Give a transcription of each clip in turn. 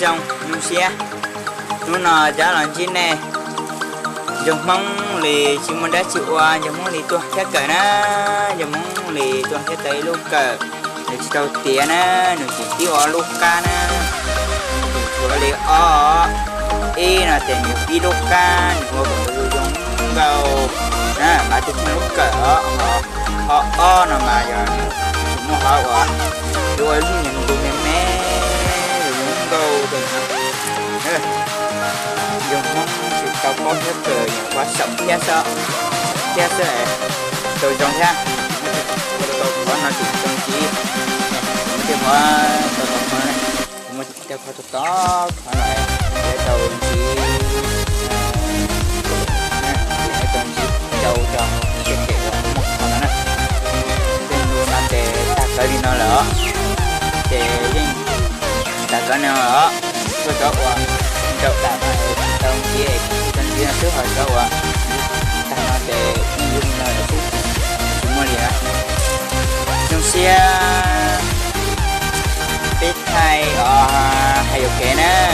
dòng nhung xe nó nọ giá là chín nè dòng mong lì chỉ muốn đã chịu qua dòng mong lì tua thế cỡ na dòng mong lì tua thế tới lúc cỡ để chỉ đầu tiền na nó chỉ tiêu ở lúc ca na rồi lì ở y là tiền nhiều đi lúc ca ngồi vào dòng vào à mà chụp lúc cỡ họ nó mà giờ nó họ quá rồi những tụi mẹ rồi những câu từng dùng mong sự cao có hết cờ những quá sống cha sợ tôi trong ha tôi có nói chuyện trong chỉ cái mà tôi có này một cái có thực đó phải lại để tôi chỉ để tôi chỉ đầu trong cái kiểu một con này nên luôn ăn để ta cái đi nó lỡ để ta cái nào lỡ tôi có qua đậu đạp lại đồng chí ấy tân viên trước hỏi câu ạ ta nói để dùng lời là chúng mua liền trong xe biết hay hay ok nè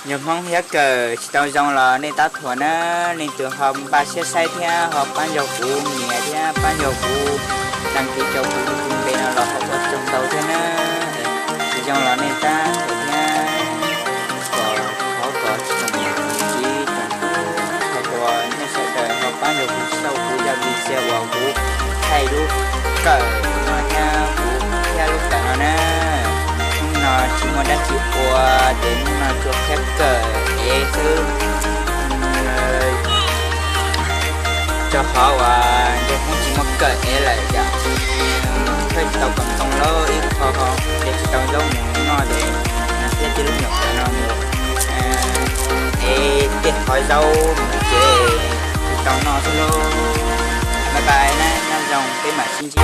nhưng không hết cờ tao dòng là nên ta thuần á nên trường hợp ba xe say theo hợp ban dầu phụ nhẹ theo ban dầu phụ đăng ký cho phụ chung bên là học ở trong tàu thế nè dòng là nên ta ban đầu sau của gia đình xe vào của thầy luôn cỡ mà nha của theo lúc cả nó nè không nó chỉ muốn đã chịu qua đến nó cho phép cỡ để thứ cho họ và để không chỉ một cỡ để lại cả thôi tàu cầm tông lơ ít họ để tàu giống nó để nó sẽ chỉ lúc nhập cho nó để tiền hỏi dâu chế trong nó solo bye bye nè, năm dòng cái mà xin chi